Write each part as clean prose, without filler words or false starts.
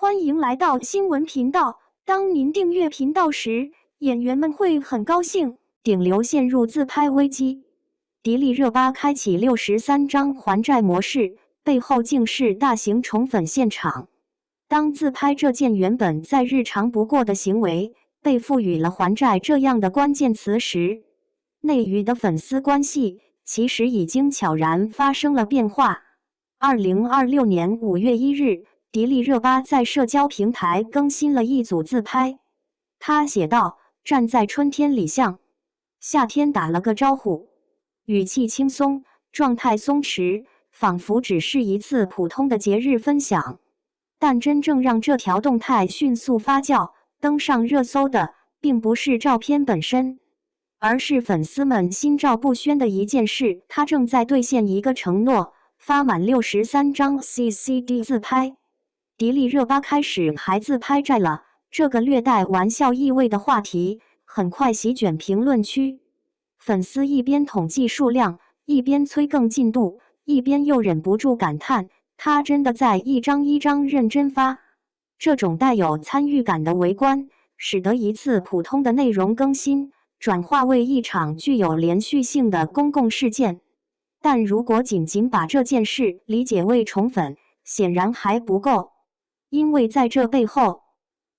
欢迎来到新闻频道。当您订阅频道时，演员们会很高兴。顶流陷入自拍危机，迪丽热巴开启63张还债模式，背后竟是大型宠粉现场。当自拍这件原本再日常不过的行为被赋予了还债这样的关键词时，内娱的粉丝关系其实已经悄然发生了变化。2026年5月1日，迪丽热巴在社交平台更新了一组自拍。她写道：“站在春天里向夏天打了个招呼，语气轻松，状态松弛，仿佛只是一次普通的节日分享。”但真正让这条动态迅速发酵，登上热搜的，并不是照片本身，而是粉丝们心照不宣的一件事：她正在兑现一个承诺，发满63张 CCD 自拍。迪丽热巴开始还自拍债了，这个略带玩笑意味的话题很快席卷评论区。粉丝一边统计数量，一边催更进度，一边又忍不住感叹：他真的在一张一张认真发。这种带有参与感的围观，使得一次普通的内容更新转化为一场具有连续性的公共事件。但如果仅仅把这件事理解为宠粉，显然还不够，因为在这背后，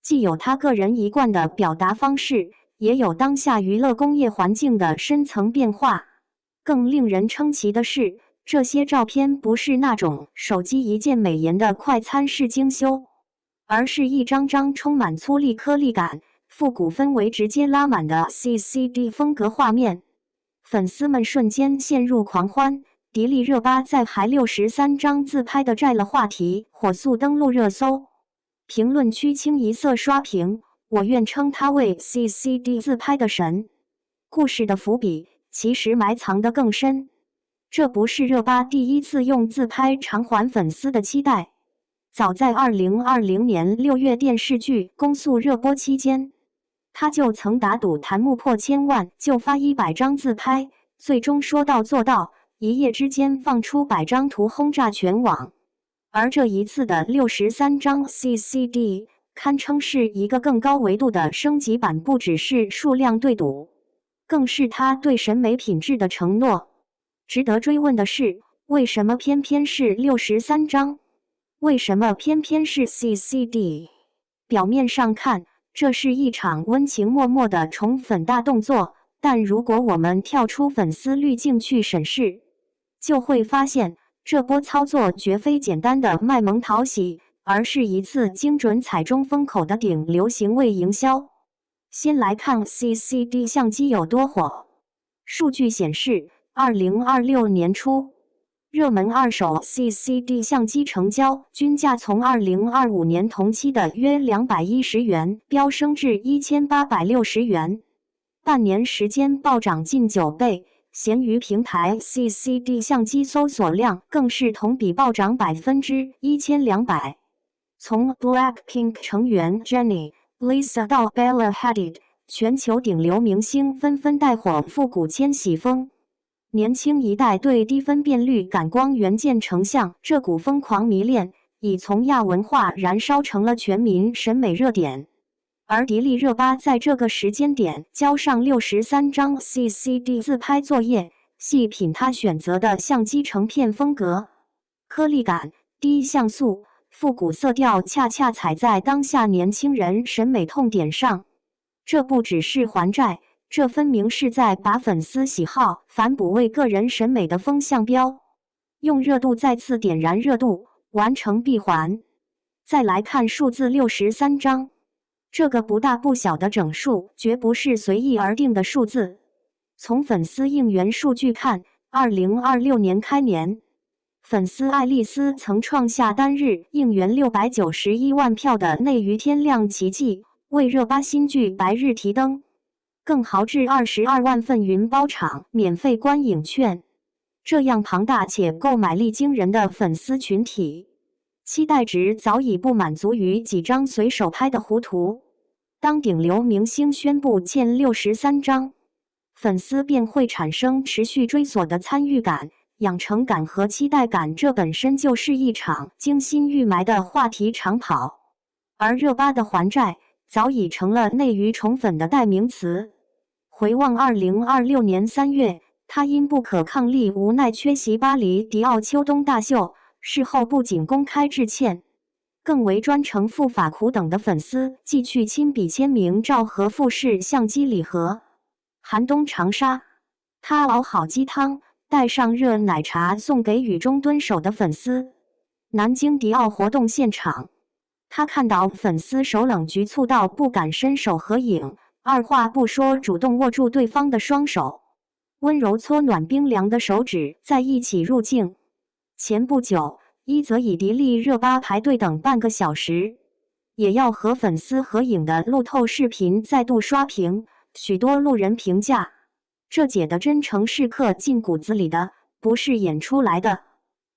既有他个人一贯的表达方式，也有当下娱乐工业环境的深层变化。更令人称奇的是，这些照片不是那种手机一键美颜的快餐式精修，而是一张张充满粗粝颗粒感、复古氛围直接拉满的 CCD 风格画面。粉丝们瞬间陷入狂欢，迪丽热巴在还63张自拍的债了话题火速登陆热搜，评论区清一色刷屏，我愿称她为 CCD 自拍的神。故事的伏笔其实埋藏得更深，这不是热巴第一次用自拍偿还粉丝的期待。早在2020年6月电视剧《公诉》热播期间，他就曾打赌弹幕破1000万就发100张自拍，最终说到做到，一夜之间放出100张图轰炸全网。而这一次的63张 CCD 堪称是一个更高维度的升级版，不只是数量对赌，更是他对审美品质的承诺。值得追问的是，为什么偏偏是63张？为什么偏偏是 CCD？ 表面上看，这是一场温情脉脉的宠粉大动作，但如果我们跳出粉丝滤镜去审视，就会发现这波操作绝非简单的卖萌讨喜，而是一次精准踩中风口的顶流行为营销。先来看 CCD 相机有多火。数据显示，2026年初，热门二手 CCD 相机成交均价从2025年同期的约210元飙升至1860元，半年时间暴涨近9倍。闲鱼平台 CCD 相机搜索量更是同比暴涨1200%。从 Blackpink 成员 Jennie、Lisa 到 Bella Hadid， 全球顶流明星纷纷带火复古千禧风。年轻一代对低分辨率感光元件成像这股疯狂迷恋，已从亚文化燃烧成了全民审美热点。而迪丽热巴在这个时间点交上63张 CCD 自拍作业，细品她选择的相机成片风格，颗粒感、低像素、复古色调恰恰踩在当下年轻人审美痛点上。这不只是还债，这分明是在把粉丝喜好反哺为个人审美的风向标，用热度再次点燃热度，完成闭环。再来看数字63张。这个不大不小的整数绝不是随意而定的数字。从粉丝应援数据看，2026年开年，粉丝爱丽丝曾创下单日应援691万票的内娱天量奇迹，为热巴新剧《白日提灯》更豪掷22万份云包场免费观影券。这样庞大且购买力惊人的粉丝群体，期待值早已不满足于几张随手拍的糊涂。当顶流明星宣布欠63张，粉丝便会产生持续追索的参与感、养成感和期待感，这本身就是一场精心预埋的话题长跑。而热巴的还债早已成了内娱宠粉的代名词。回望2026年3月，他因不可抗力无奈缺席巴黎迪奥秋冬大秀，事后不仅公开致歉，更为专程赴法苦等的粉丝寄去亲笔签名照和富士相机礼盒。寒冬长沙，他熬好鸡汤，带上热奶茶送给雨中蹲守的粉丝。南京迪奥活动现场，他看到粉丝手冷局促到不敢伸手合影，二话不说主动握住对方的双手，温柔搓暖冰凉的手指，再一起入镜。前不久，一则以迪丽热巴排队等半个小时，也要和粉丝合影的路透视频再度刷屏，许多路人评价，这姐的真诚是刻进骨子里的，不是演出来的。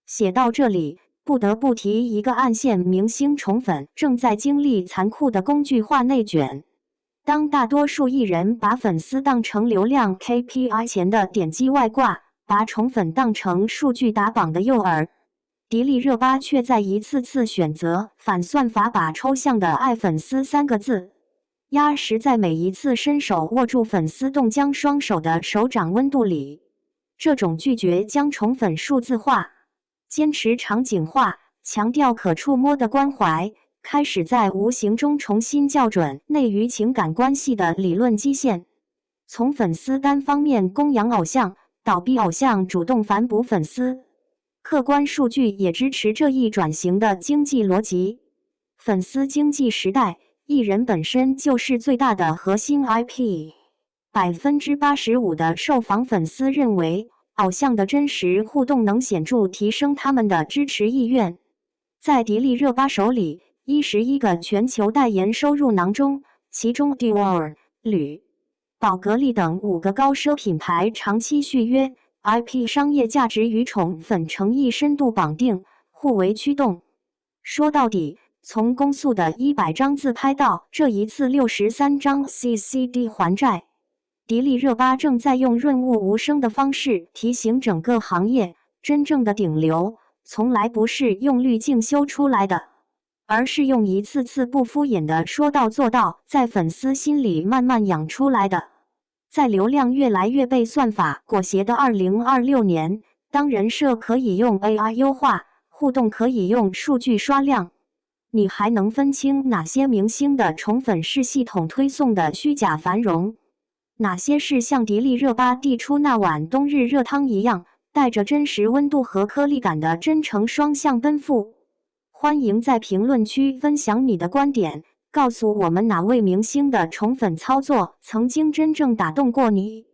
写到这里，不得不提一个暗线明星宠粉正在经历残酷的工具化内卷。当大多数艺人把粉丝当成流量 KPI 前的点击外挂，把宠粉当成数据打榜的诱饵，迪丽热巴却在一次次选择反算法把抽象的爱粉丝3个字压实在每一次伸手握住粉丝冻僵双手的手掌温度里。这种拒绝将宠粉数字化，坚持场景化，强调可触摸的关怀，开始在无形中重新校准内娱情感关系的理论基线。从粉丝单方面供养偶像，到逼偶像主动反哺粉丝，客观数据也支持这一转型的经济逻辑。粉丝经济时代，艺人本身就是最大的核心 IP。85% 的受访粉丝认为，偶像的真实互动能显著提升他们的支持意愿。在迪丽热巴手里，11个全球代言收入囊中，其中 Dior、吕、宝格丽等5个高奢品牌长期续约 ，IP 商业价值与宠粉诚意深度绑定，互为驱动。说到底，从公诉的100张自拍到这一次63张 CCD 还债，迪丽热巴正在用润物无声的方式提醒整个行业，真正的顶流从来不是用滤镜修出来的，而是用一次次不敷衍的说到做到，在粉丝心里慢慢养出来的。在流量越来越被算法裹挟的2026年，当人设可以用 AI 优化，互动可以用数据刷量，你还能分清哪些明星的宠粉是系统推送的虚假繁荣，哪些是像迪丽热巴递出那碗冬日热汤一样带着真实温度和颗粒感的真诚双向奔赴？欢迎在评论区分享你的观点，告诉我们哪位明星的宠粉操作曾经真正打动过你。